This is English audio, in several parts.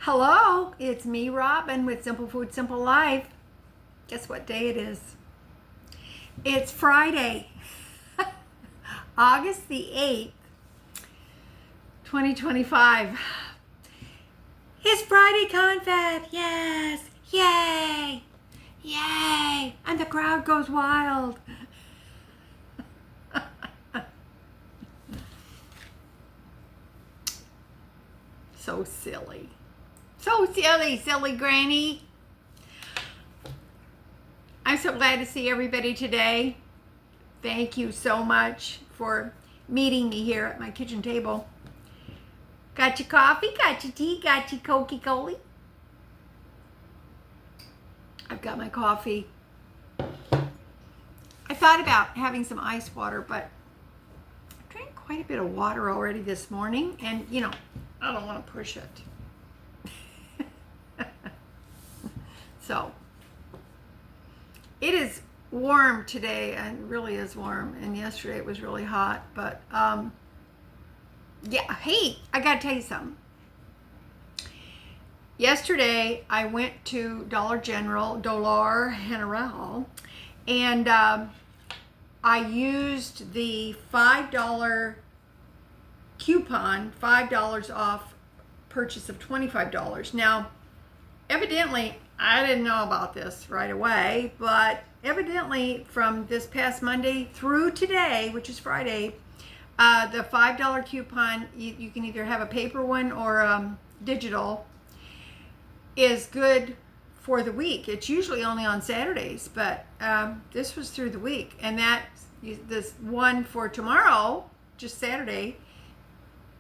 Hello, it's me, Robin, with Simple Food, Simple Life. Guess what day it is? It's Friday, August the 8th, 2025. It's Friday Confab, yes, yay, yay, and the crowd goes wild. So silly. So silly, silly granny. I'm so glad to see everybody today. Thank you so much for meeting me here at my kitchen table. Got your coffee, got your tea, got your Coca-Cola. I've got my coffee. I thought about having some ice water, but I drank quite a bit of water already this morning, and I don't want to push it. So, it is warm today, and really is warm, and yesterday it was really hot, but yeah, hey, I gotta tell you something. Yesterday I went to Dollar General, and I used the $5 coupon, $5 off purchase of $25. Now, evidently, I didn't know about this right away, but evidently from this past Monday through today, which is Friday, the $5 coupon, you can either have a paper one or digital, is good for the week. It's usually only on Saturdays, but this was through the week. And this one for tomorrow, just Saturday,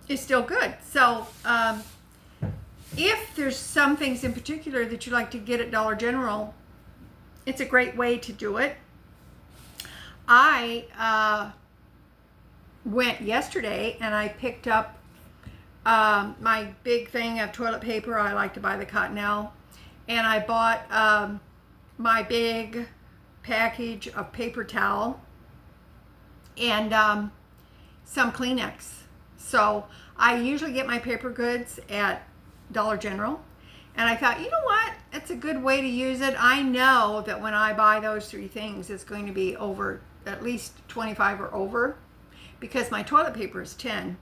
is still good. So, if there's some things in particular that you like to get at Dollar General, it's a great way to do it. I went yesterday and I picked up my big thing of toilet paper. I like to buy the Cottonelle. And I bought my big package of paper towel and some Kleenex. So I usually get my paper goods at Dollar General, and I thought, you know what, it's a good way to use it. I know that when I buy those three things, it's going to be over at least 25 or over, because my toilet paper is 10,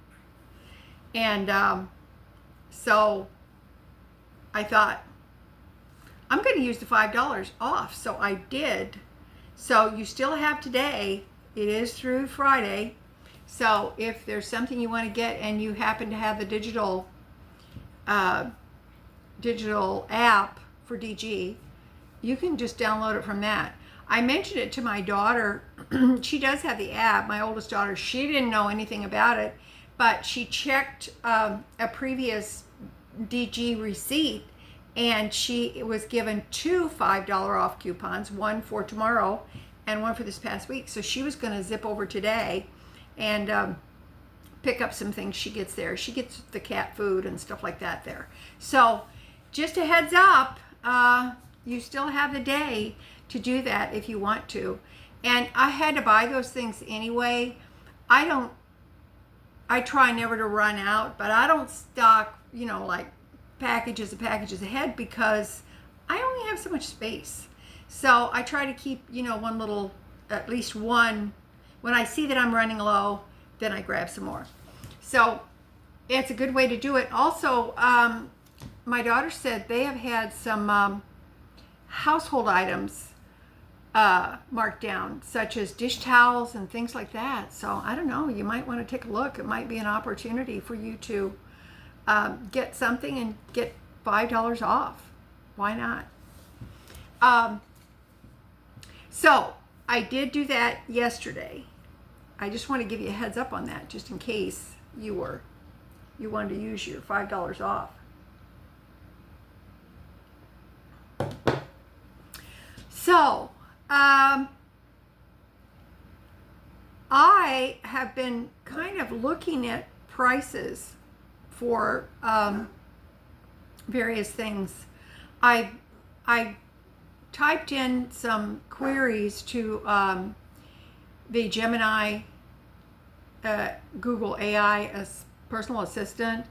and so I thought, I'm going to use the $5 off. So I did. So you still have today. It is through Friday. So if there's something you want to get and you happen to have the digital app for DG, you can just download it from that. I mentioned it to my daughter. She does have the app, my oldest daughter. She didn't know anything about it, but she checked a previous DG receipt, and she was given two $5 off coupons, one for tomorrow and one for this past week. So she was going to zip over today and pick up some things she gets there. She gets the cat food and stuff like that there. So just a heads up, you still have the day to do that if you want to. And I had to buy those things anyway. I try never to run out, but I don't stock, like packages and packages ahead, because I only have so much space. So I try to keep, at least one. When I see that I'm running low, then I grab some more. So it's a good way to do it. Also, my daughter said they have had some household items marked down, such as dish towels and things like that. So I don't know, you might want to take a look. It might be an opportunity for you to get something and get $5 off. Why not? So I did do that yesterday. I just want to give you a heads up on that, just in case you wanted to use your $5 off. So, I have been kind of looking at prices for various things. I typed in some queries to the Gemini Google AI as personal assistant.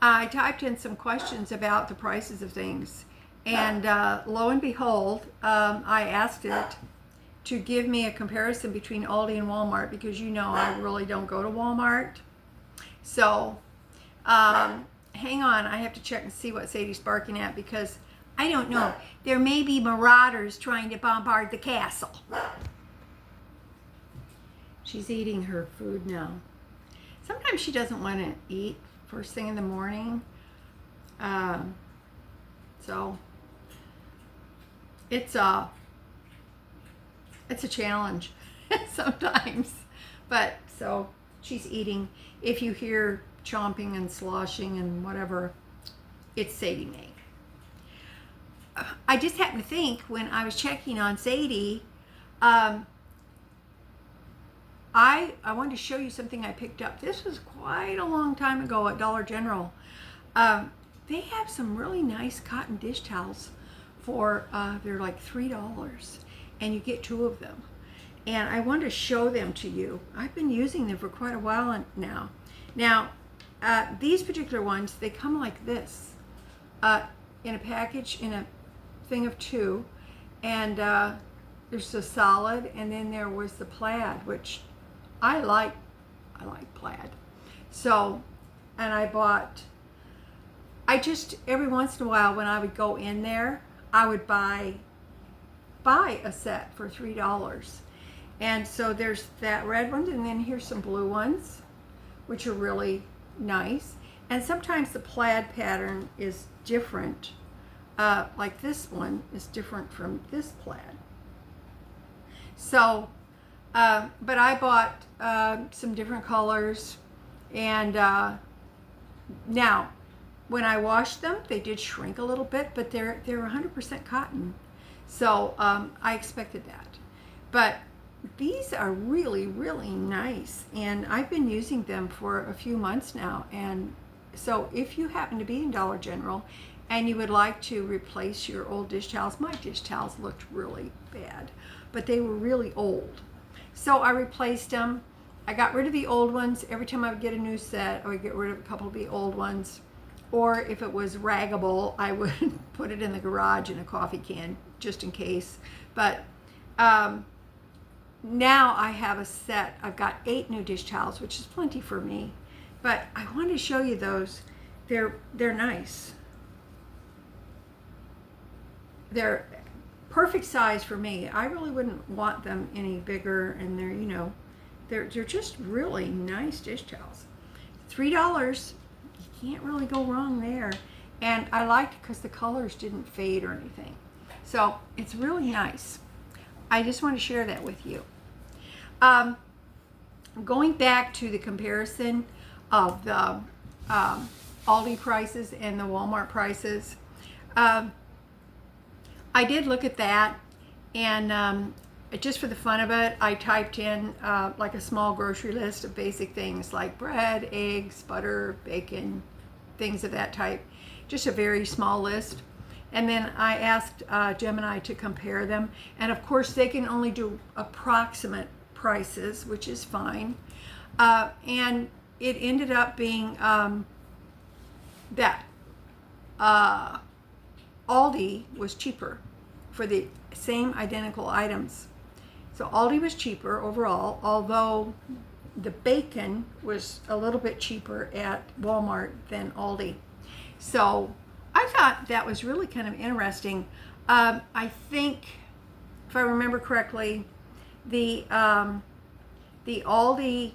I typed in some questions about the prices of things, and lo and behold, I asked it to give me a comparison between Aldi and Walmart, because you know I really don't go to Walmart. So hang on, I have to check and see what Sadie's barking at, because I don't know. There may be marauders trying to bombard the castle. She's eating her food now. Sometimes she doesn't want to eat first thing in the morning. So it's a challenge sometimes. But so she's eating. If you hear chomping and sloshing and whatever, it's Sadie Mae. I just happened to think when I was checking on Sadie, I wanted to show you something I picked up. This was quite a long time ago at Dollar General. They have some really nice cotton dish towels for, they're like $3, and you get 2 of them. And I wanted to show them to you. I've been using them for quite a while now. Now, these particular ones, they come like this, in a package, in a thing of 2, and there's the solid, and then there was the plaid, which I like plaid. So, and I just every once in a while when I would go in there, I would buy a set for $3. And so there's that red one, and then here's some blue ones, which are really nice. And sometimes the plaid pattern is different. Like this one is different from this plaid. So, but I bought some different colors, and now when I washed them, they did shrink a little bit, but they're 100% cotton. So I expected that. But these are really, really nice, and I've been using them for a few months now. And so if you happen to be in Dollar General and you would like to replace your old dish towels, my dish towels looked really bad, but they were really old. So I replaced them. I got rid of the old ones. Every time I would get a new set, I would get rid of a couple of the old ones. Or if it was raggable, I would put it in the garage in a coffee can, just in case. But now I have a set. I've got 8 new dish towels, which is plenty for me. But I wanted to show you those. They're nice. They're perfect size for me. I really wouldn't want them any bigger, and they're, you know, they're just really nice dish towels. $3, you can't really go wrong there. And I liked it because the colors didn't fade or anything. So it's really nice. I just want to share that with you. Going back to the comparison of the Aldi prices and the Walmart prices, I did look at that, and just for the fun of it, I typed in like a small grocery list of basic things like bread, eggs, butter, bacon, things of that type. Just a very small list. And then I asked Gemini to compare them. And of course, they can only do approximate prices, which is fine. And it ended up being that Aldi was cheaper for the same identical items. So Aldi was cheaper overall, although the bacon was a little bit cheaper at Walmart than Aldi. So I thought that was really kind of interesting. I think, if I remember correctly, the Aldi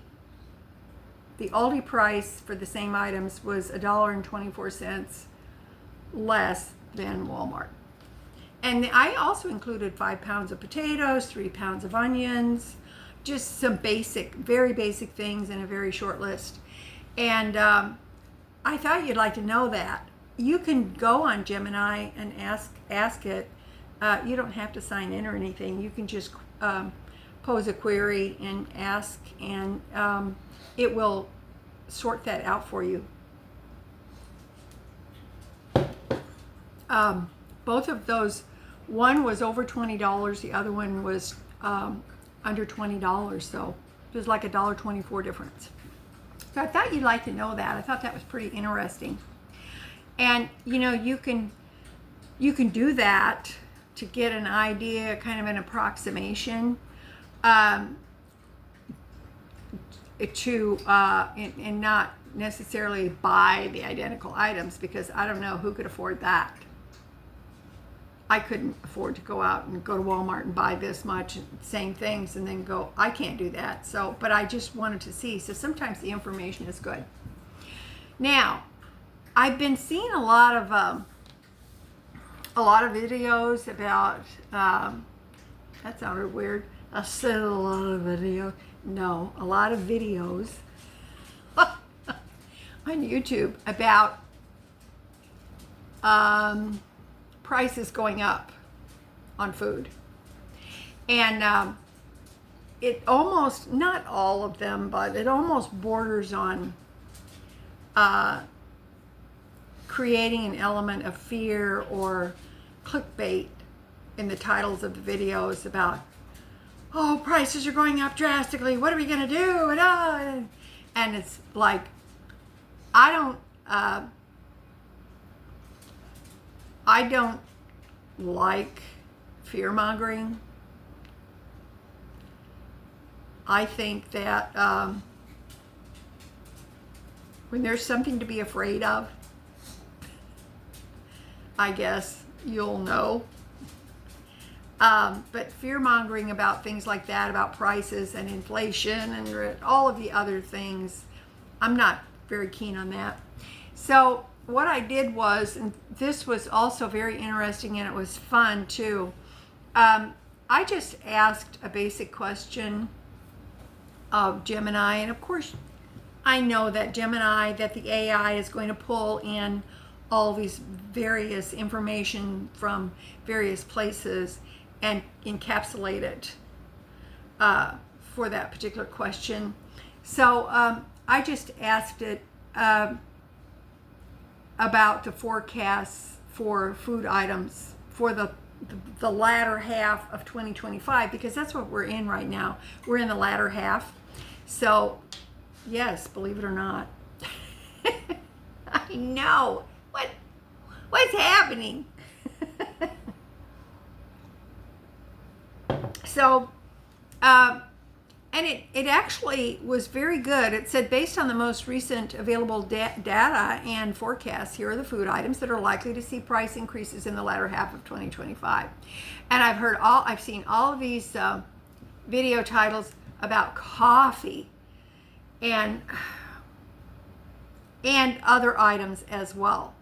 price for the same items was $1.24 less than Walmart. And I also included 5 pounds of potatoes, 3 pounds of onions, just some basic, very basic things in a very short list. And I thought you'd like to know that. You can go on Gemini and ask it. You don't have to sign in or anything. You can just pose a query and ask, and it will sort that out for you. Both of those, one was over $20, the other one was under $20, so it was like $1.24 difference. So I thought you'd like to know that. I thought that was pretty interesting. And you can do that to get an idea, kind of an approximation, and not necessarily buy the identical items, because I don't know who could afford that. I couldn't afford to go out and go to Walmart and buy this much same things and then go, I can't do that. So, but I just wanted to see. So sometimes the information is good. Now, I've been seeing a lot of videos about, that sounded weird. I said a lot of videos. No, a lot of videos on YouTube about prices going up on food. And it almost, not all of them, but it almost borders on creating an element of fear or clickbait in the titles of the videos about, oh, prices are going up drastically, what are we going to do? And it's like, I don't like fear mongering. I think that when there's something to be afraid of, I guess you'll know. But fear mongering about things like that, about prices and inflation and all of the other things, I'm not very keen on that. So what I did was, and this was also very interesting and it was fun too, I just asked a basic question of Gemini, and of course I know that Gemini, that the AI is going to pull in all these various information from various places and encapsulate it for that particular question. So I just asked it about the forecasts for food items for the latter half of 2025, because that's what we're in right now. We're in the latter half. So yes, believe it or not. I know. What's happening? So, and it actually was very good. It said, based on the most recent available data and forecasts, here are the food items that are likely to see price increases in the latter half of 2025. And I've seen all of these video titles about coffee and other items as well.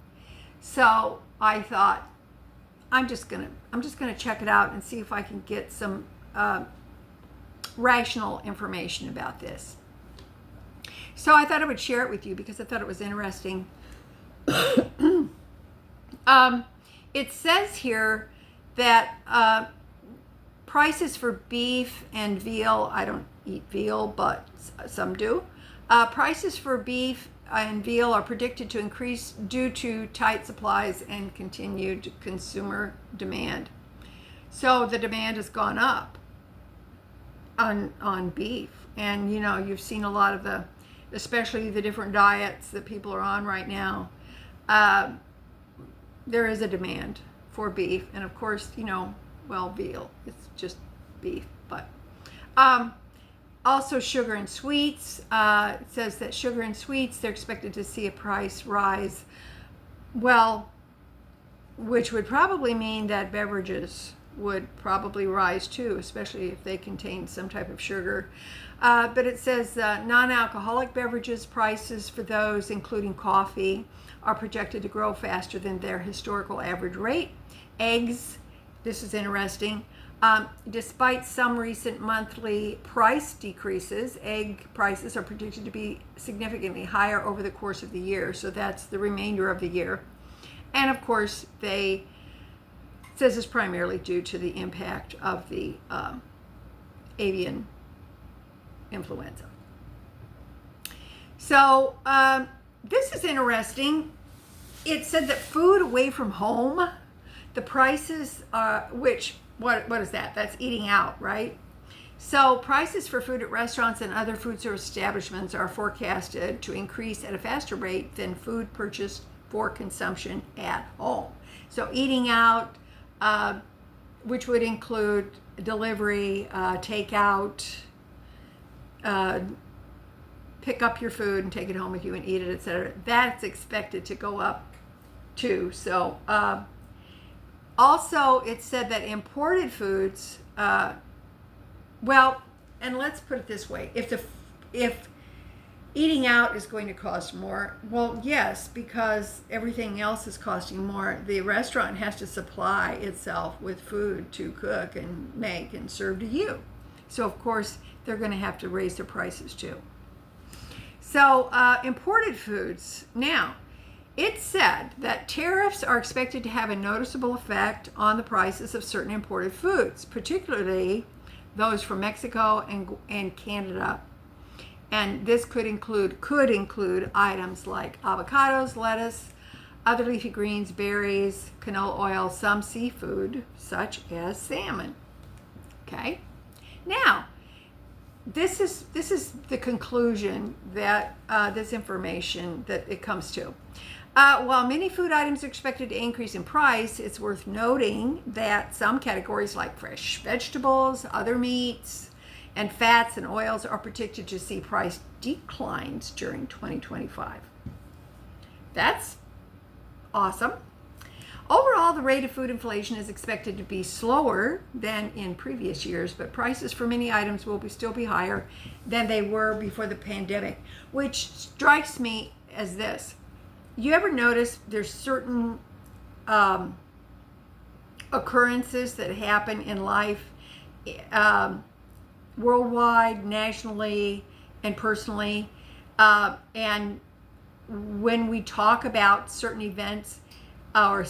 So I thought, I'm just gonna check it out and see if I can get some rational information about this. So I thought I would share it with you because I thought it was interesting. It says here that prices for beef and veal, I don't eat veal, but some do. Prices for beef and veal are predicted to increase due to tight supplies and continued consumer demand. So the demand has gone up on beef, and you've seen a lot of especially the different diets that people are on right now. There is a demand for beef, and of course, veal, it's just beef, but also sugar and sweets. It says that sugar and sweets, they're expected to see a price rise, well, which would probably mean that beverages would probably rise too, especially if they contain some type of sugar. But it says non-alcoholic beverages prices for those, including coffee, are projected to grow faster than their historical average rate. Eggs, this is interesting. Despite some recent monthly price decreases, egg prices are predicted to be significantly higher over the course of the year. So that's the remainder of the year. And of course, it says it's primarily due to the impact of the avian influenza. So this is interesting. It said that food away from home, the prices are, what is that? That's eating out, right? So prices for food at restaurants and other food service establishments are forecasted to increase at a faster rate than food purchased for consumption at home. So eating out, which would include delivery, takeout, pick up your food and take it home with you and eat it, etc. That's expected to go up too. So also it said that imported foods, well, and let's put it this way, if eating out is going to cost more, well, yes, because everything else is costing more. The restaurant has to supply itself with food to cook and make and serve to you. So of course they're going to have to raise their prices too. So imported foods. Now, it said that tariffs are expected to have a noticeable effect on the prices of certain imported foods, particularly those from Mexico and Canada. And this could include items like avocados, lettuce, other leafy greens, berries, canola oil, some seafood, such as salmon. Okay? Now, this is the conclusion that this information that it comes to. While many food items are expected to increase in price, it's worth noting that some categories like fresh vegetables, other meats, and fats and oils are predicted to see price declines during 2025. That's awesome. Overall, the rate of food inflation is expected to be slower than in previous years, but prices for many items will still be higher than they were before the pandemic, which strikes me as this. You ever notice there's certain occurrences that happen in life, worldwide, nationally, and personally, and when we talk about certain events or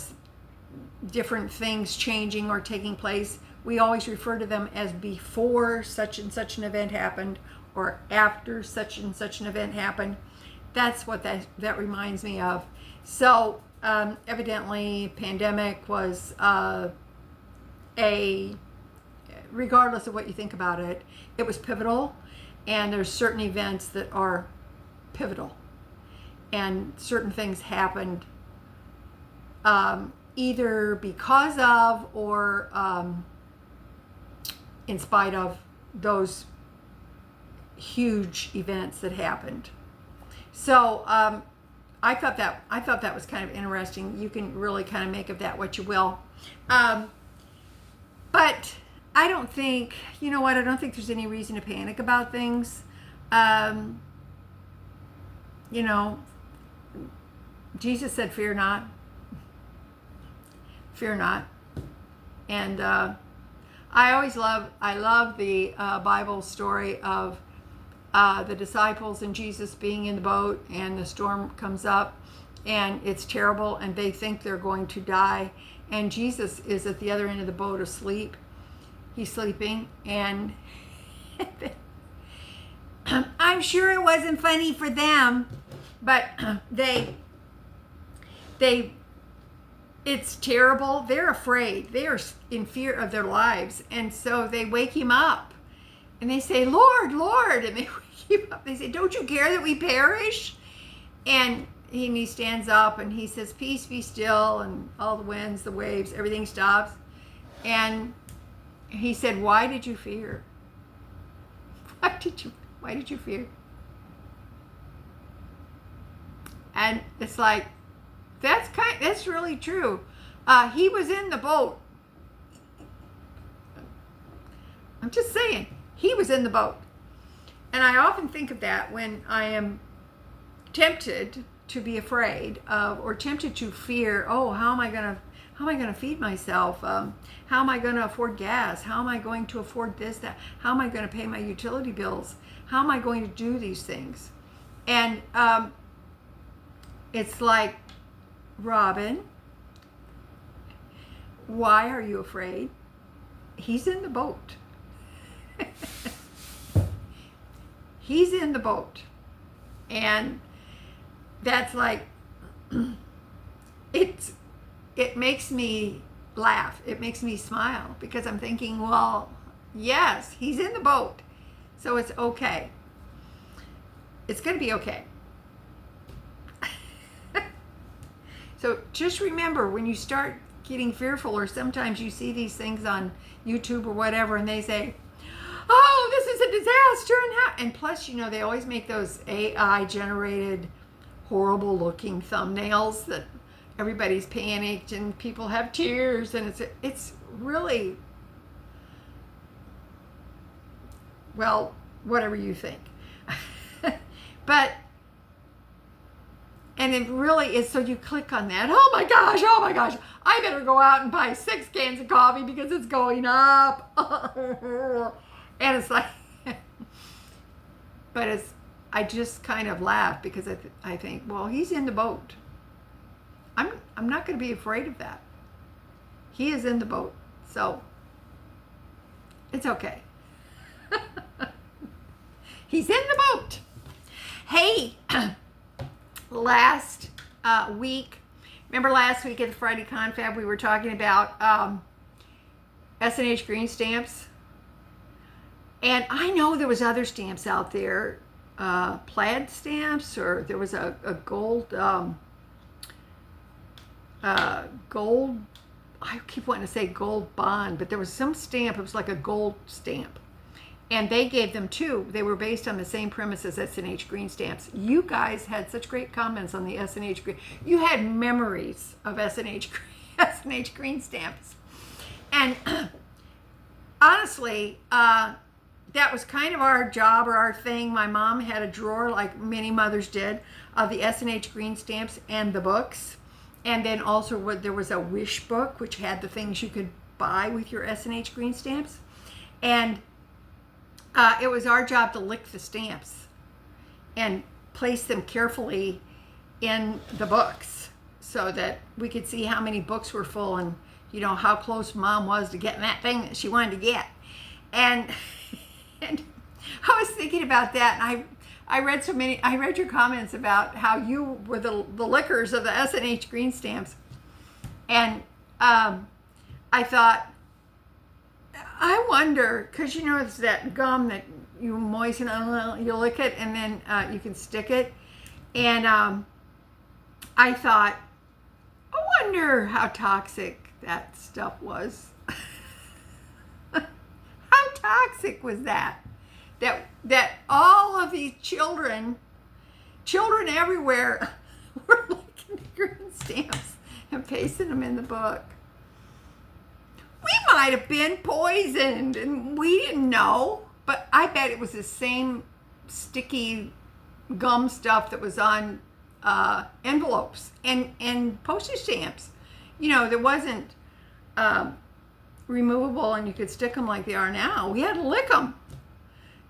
different things changing or taking place, we always refer to them as before such and such an event happened or after such and such an event happened. That's what that reminds me of. So evidently pandemic was regardless of what you think about it, it was pivotal, and there's certain events that are pivotal, and certain things happened either because of or in spite of those huge events that happened. So I thought that was kind of interesting. You can really kind of make of that what you will. But I don't think, you know what, I don't think there's any reason to panic about things. You know, Jesus said, fear not. Fear not. And I love the Bible story of the disciples and Jesus being in the boat, and the storm comes up and it's terrible and they think they're going to die, and Jesus is at the other end of the boat asleep. He's sleeping, and I'm sure it wasn't funny for them, but it's terrible. They're afraid. They are in fear of their lives, and so they wake him up and they say, Lord, Lord, and they wake him up. They say, don't you care that we perish? And he stands up and he says, peace, be still, and all the winds, the waves, everything stops. And he said, why did you fear? Why did you fear? And it's like, that's really true. He was in the boat. I'm just saying, he was in the boat. And I often think of that when I am tempted to be afraid of, or tempted to fear, oh, how am I going to feed myself? How am I going to afford gas? How am I going to afford this, that? How am I going to pay my utility bills? How am I going to do these things? And it's like, Robin, why are you afraid? He's in the boat. He's in the boat. And that's like, it makes me laugh. It makes me smile, because I'm thinking, well, yes, he's in the boat. So it's okay. It's going to be okay. So just remember, when you start getting fearful, or sometimes you see these things on YouTube or whatever, and they say, oh, this is a disaster, and plus, they always make those AI generated horrible looking thumbnails that everybody's panicked and people have tears, and it's really, well, whatever you think. And it really is, so you click on that, oh my gosh, I better go out and buy 6 cans of coffee because it's going up. And it's like, but I just kind of laugh because I think, well, he's in the boat. I'm not going to be afraid of that. He is in the boat, so it's okay. He's in the boat. Hey, last week, remember last week at the Friday Confab, we were talking about S&H green stamps. And I know there was other stamps out there, plaid stamps, or there was a gold, gold, I keep wanting to say gold bond, but there was some stamp, it was like a gold stamp. And they gave them too. They were based on the same premise as S&H green stamps. You guys had such great comments on the S&H green. You had memories of S&H green stamps. And honestly, that was kind of our job or our thing. My mom had a drawer, like many mothers did, of the S&H green stamps and the books. And then also there was a wish book, which had the things you could buy with your S&H green stamps. And it was our job to lick the stamps and place them carefully in the books so that we could see how many books were full and, how close Mom was to getting that thing that she wanted to get. And I was thinking about that, and I read your comments about how you were the lickers of the S&H green stamps. And I thought, I wonder, because it's that gum that you moisten, you lick it, and then you can stick it. And I thought, I wonder how toxic that stuff was. How toxic was that? That all of these children everywhere were licking the green stamps and pasting them in the book. We might have been poisoned and we didn't know, but I bet it was the same sticky gum stuff that was on envelopes and postage stamps. That wasn't removable and you could stick them like they are now. We had to lick them.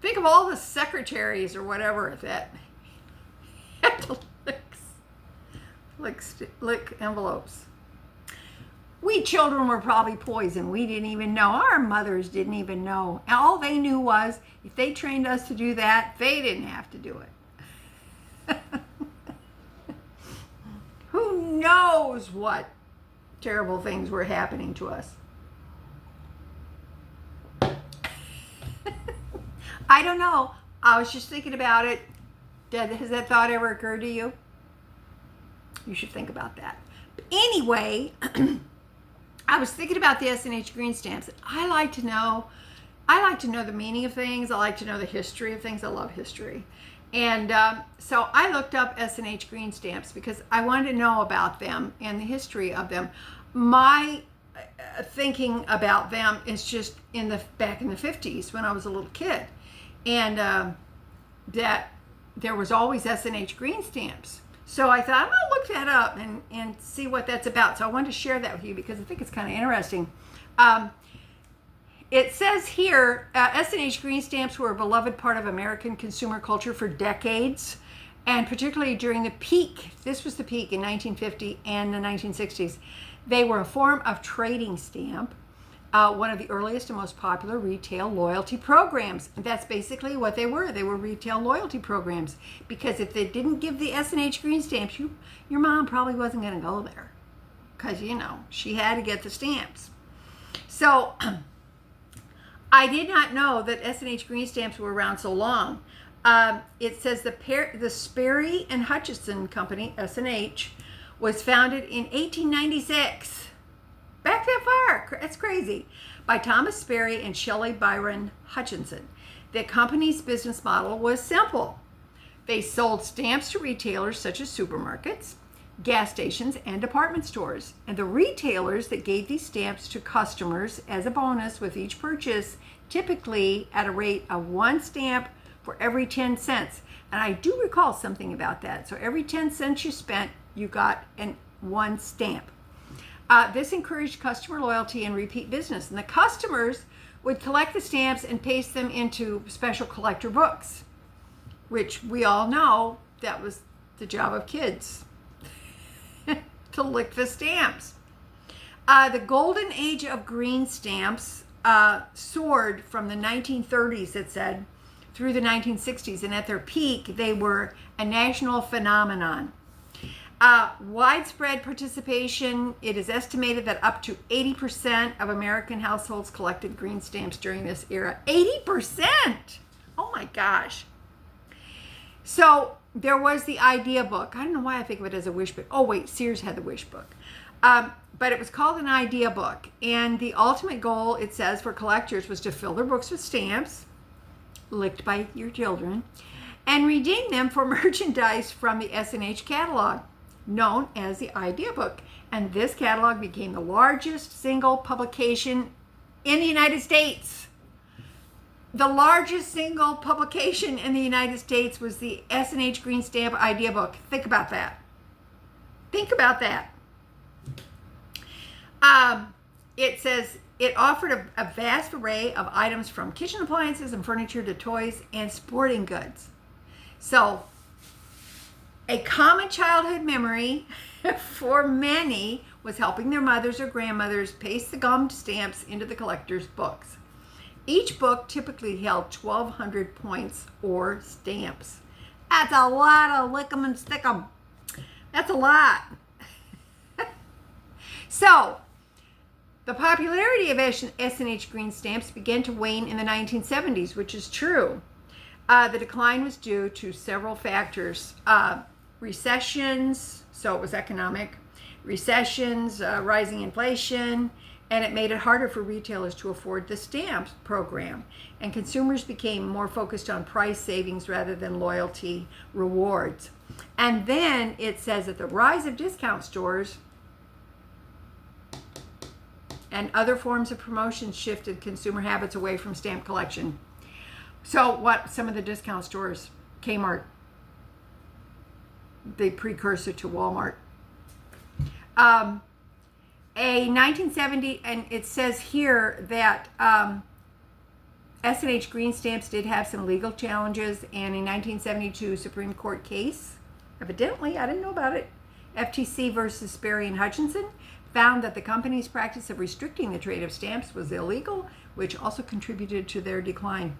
Think of all the secretaries or whatever that had to lick envelopes. We children were probably poisoned. We didn't even know. Our mothers didn't even know. And all they knew was if they trained us to do that, they didn't have to do it. Who knows what terrible things were happening to us? I don't know. I was just thinking about it. Has that thought ever occurred to you? You should think about that. But anyway, I was thinking about the S&H green stamps. I like to know the meaning of things. I like to know the history of things. I love history. And so I looked up S&H green stamps because I wanted to know about them and the history of them. My thinking about them is just back in the 50s when I was a little kid. And that there was always S&H green stamps. So I thought, I'm going to look that up and see what that's about. So I wanted to share that with you because I think it's kind of interesting. It says here, S&H green stamps were a beloved part of American consumer culture for decades, and particularly during the peak. This was the peak in 1950 and the 1960s. They were a form of trading stamp, one of the earliest and most popular retail loyalty programs. And that's basically what they were. They were retail loyalty programs, because if they didn't give the S&H green stamps, your mom probably wasn't going to go there because, she had to get the stamps. So I did not know that S&H green stamps were around so long. It says the Sperry and Hutchison Company, S&H, was founded in 1896. Back that far. That's crazy. By Thomas Sperry and Shelley Byron Hutchinson. The company's business model was simple. They sold stamps to retailers such as supermarkets, gas stations, and department stores. And the retailers that gave these stamps to customers as a bonus with each purchase, typically at a rate of 1 stamp for every 10 cents. And I do recall something about that. So every 10 cents you spent, you got one stamp. This encouraged customer loyalty and repeat business. And the customers would collect the stamps and paste them into special collector books, which we all know that was the job of kids, to lick the stamps. The golden age of green stamps soared from the 1930s, it said, through the 1960s. And at their peak, they were a national phenomenon. Widespread participation, it is estimated that up to 80% of American households collected green stamps during this era. 80%! Oh my gosh. So there was the idea book. I don't know why I think of it as a wish book. Oh wait, Sears had the wish book. But it was called an idea book. And the ultimate goal, it says, for collectors was to fill their books with stamps, licked by your children, and redeem them for merchandise from the S&H catalog, known as the idea book. And this catalog became the largest single publication in the United States. The largest single publication in the United States was the S&H Green Stamp Idea Book. Think about that. Think about that. It says it offered a vast array of items from kitchen appliances and furniture to toys and sporting goods. So, a common childhood memory for many was helping their mothers or grandmothers paste the gummed stamps into the collector's books. Each book typically held 1,200 points or stamps. That's a lot of lick 'em and stick 'em. That's a lot. So, the popularity of S&H green stamps began to wane in the 1970s, which is true. The decline was due to several factors. Recessions, so it was economic, recessions, rising inflation, and it made it harder for retailers to afford the stamps program. And consumers became more focused on price savings rather than loyalty rewards. And then it says that the rise of discount stores and other forms of promotion shifted consumer habits away from stamp collection. So what some of the discount stores, Kmart, the precursor to Walmart. A 1970, and it says here that S&H green stamps did have some legal challenges, and a 1972 Supreme Court case, evidently, I didn't know about it, FTC versus Sperry and Hutchinson, found that the company's practice of restricting the trade of stamps was illegal, which also contributed to their decline.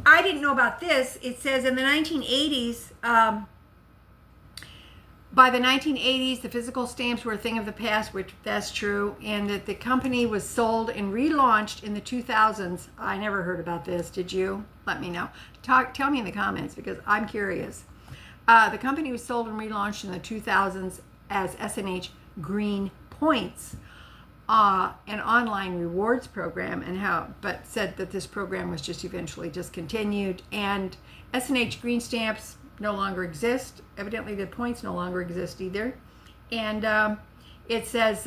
I didn't know about this. It says in the 1980s, by the 1980s, the physical stamps were a thing of the past, which that's true, and that the company was sold and relaunched in the 2000s. I never heard about this. Did you? Let me know. Tell me in the comments because I'm curious. The company was sold and relaunched in the 2000s as S&H Green Points, an online rewards program, but said that this program was just eventually discontinued, and S&H Green Stamps no longer exist. Evidently the points no longer exist either. And it says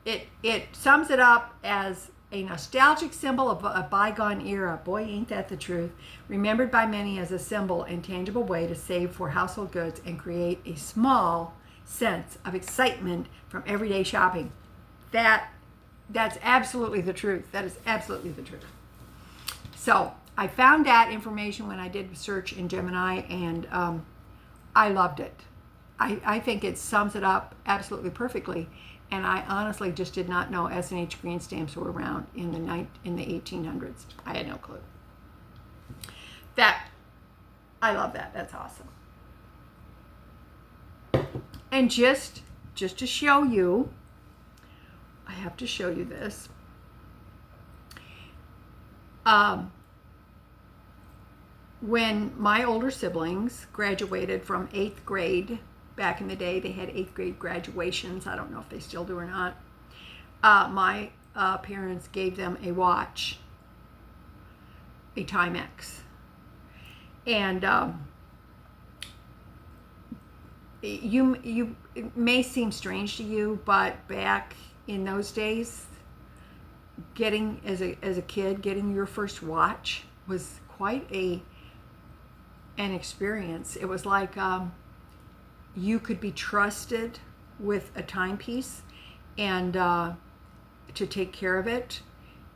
it sums it up as a nostalgic symbol of a bygone era. Boy, ain't that the truth. Remembered by many as a symbol and tangible way to save for household goods and create a small sense of excitement from everyday shopping. That's absolutely the truth. That is absolutely the truth. So I found that information when I did search in Gemini, and I loved it. I think it sums it up absolutely perfectly. And I honestly just did not know S&H green stamps were around in the 1800s. I had no clue. I love that. That's awesome. And just to show you, I have to show you this. When my older siblings graduated from 8th grade back in the day, they had 8th grade graduations. I don't know if they still do or not. My parents gave them a watch, a Timex. And it may seem strange to you, but back in those days, getting as a kid, getting your first watch was quite an experience. It was like you could be trusted with a timepiece and to take care of it.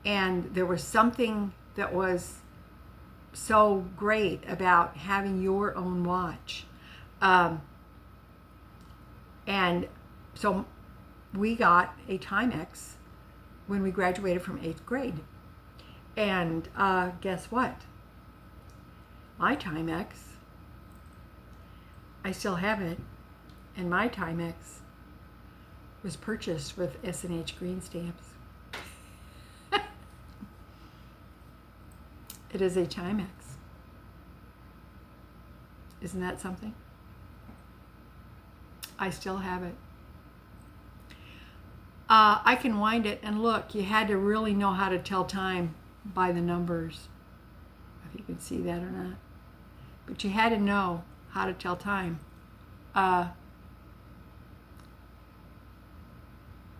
And there was something that was so great about having your own watch. And so we got a Timex when we graduated from 8th grade. And guess what? My Timex, I still have it, and my Timex was purchased with S&H green stamps. It is a Timex. Isn't that something? I still have it. I can wind it, and look, you had to really know how to tell time by the numbers, if you can see that or not. But you had to know how to tell time.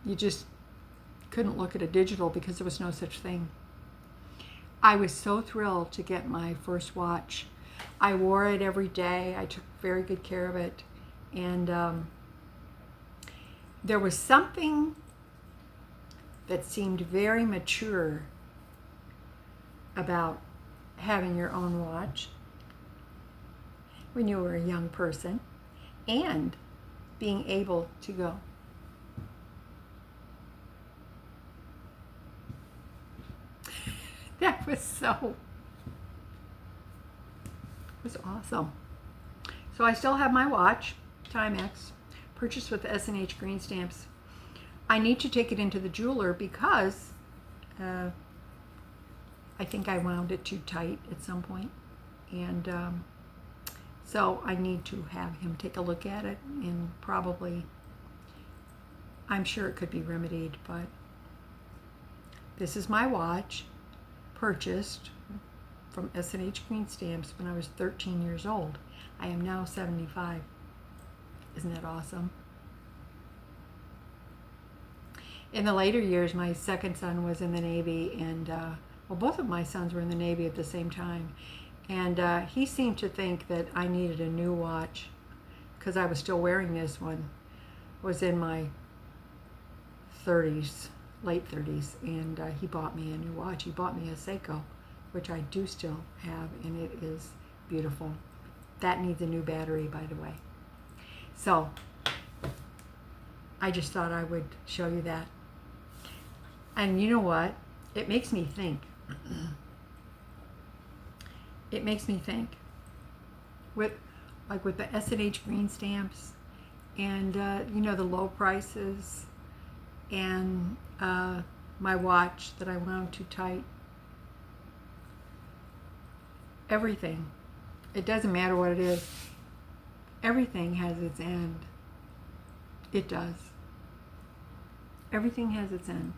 You just couldn't look at a digital because there was no such thing. I was so thrilled to get my first watch. I wore it every day. I took very good care of it. And there was something that seemed very mature about having your own watch when you were a young person and being able to go. That was awesome. So I still have my watch, Timex, purchased with S&H green stamps. I need to take it into the jeweler because I think I wound it too tight at some point. And so I need to have him take a look at it, and probably, I'm sure it could be remedied, but this is my watch, purchased from S&H green stamps when I was 13 years old. I am now 75. Isn't that awesome? In the later years, my second son was in the Navy, and well, both of my sons were in the Navy at the same time. And he seemed to think that I needed a new watch because I was still wearing this one. Was in my 30s, late 30s, and he bought me a new watch. He bought me a Seiko, which I do still have, and it is beautiful. That needs a new battery, by the way. So I just thought I would show you that. And you know what? It makes me think. It makes me think. With the S&H green stamps, and you know, the low prices, and my watch that I wound too tight. Everything. It doesn't matter what it is. Everything has its end. It does. Everything has its end.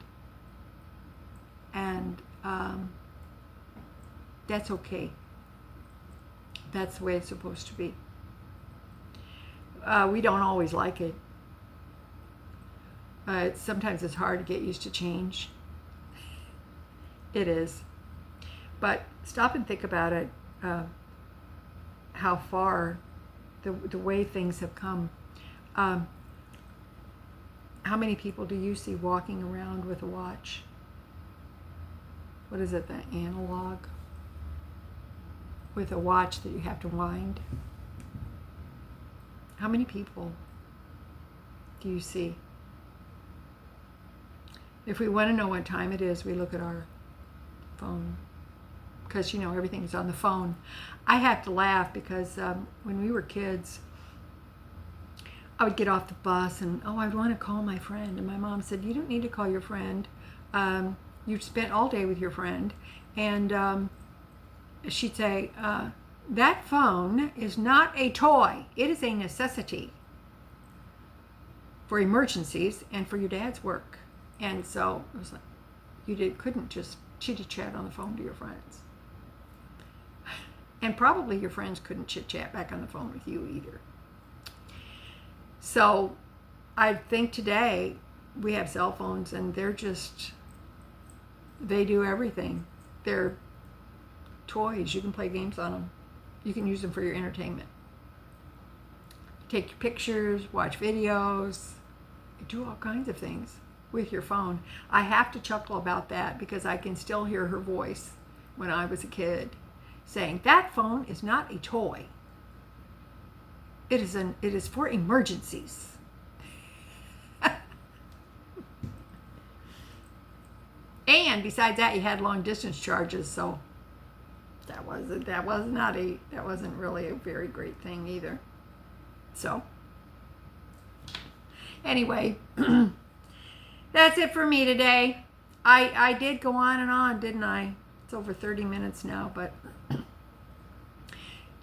And that's okay. That's the way it's supposed to be. We don't always like it. Sometimes it's hard to get used to change. It is. But stop and think about it, how far the way things have come. How many people do you see walking around with a watch? What is it, the analog? With a watch that you have to wind? How many people do you see? If we want to know what time it is, we look at our phone. Because, you know, everything's on the phone. I have to laugh because when we were kids, I would get off the bus and, I'd want to call my friend. And my mom said, you don't need to call your friend. You've spent all day with your friend. And she'd say, that phone is not a toy. It is a necessity. for emergencies and for your dad's work. And so it was like, couldn't just chitty chat on the phone to your friends. And probably your friends couldn't chit chat back on the phone with you either. So I think today we have cell phones and they do everything. They're toys. You can play games on them. You can use them for your entertainment. Take your pictures, watch videos, do all kinds of things with your phone. I have to chuckle about that because I can still hear her voice when I was a kid saying, that phone is not a toy. It is for emergencies. And besides that, you had long distance charges, so that wasn't really a very great thing either. So anyway, that's it for me today. I did go on and on, didn't I? It's over 30 minutes now, but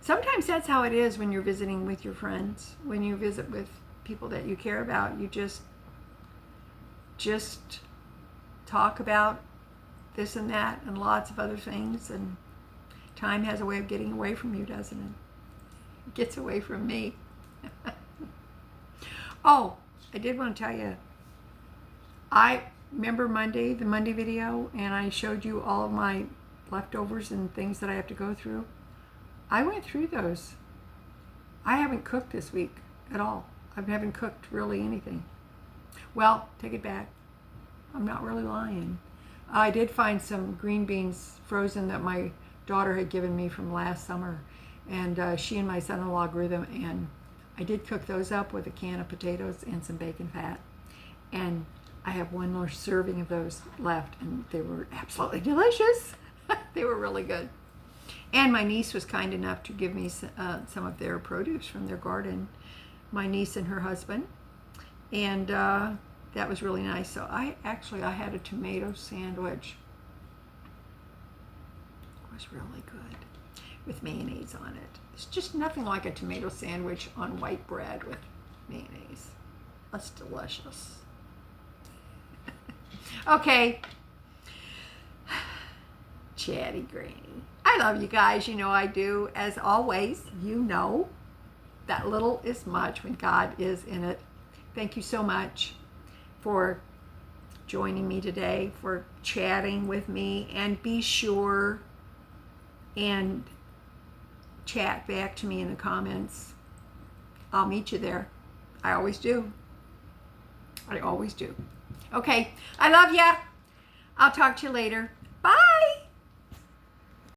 sometimes that's how it is when you're visiting with your friends. When you visit with people that you care about, you just talk about this and that and lots of other things, and time has a way of getting away from you, doesn't it? It gets away from me. Oh, I did want to tell you, I remember the Monday video, and I showed you all of my leftovers and things that I have to go through. I went through those. I haven't cooked this week at all. I haven't cooked really anything. Well, take it back. I'm not really lying. I did find some green beans frozen that my daughter had given me from last summer, and she and my son-in-law grew them, and I did cook those up with a can of potatoes and some bacon fat, and I have one more serving of those left, and they were absolutely delicious. They were really good. And my niece was kind enough to give me some of their produce from their garden, my niece and her husband, and that was really nice. So I had a tomato sandwich. It was really good with mayonnaise on it. It's just nothing like a tomato sandwich on white bread with mayonnaise. That's delicious. Okay. Chatty Granny. I love you guys. You know I do. As always, you know that little is much when God is in it. Thank you so much for joining me today, for chatting with me, and be sure and chat back to me in the comments. I'll meet you there. I always do. I always do. Okay, I love ya. I'll talk to you later. Bye.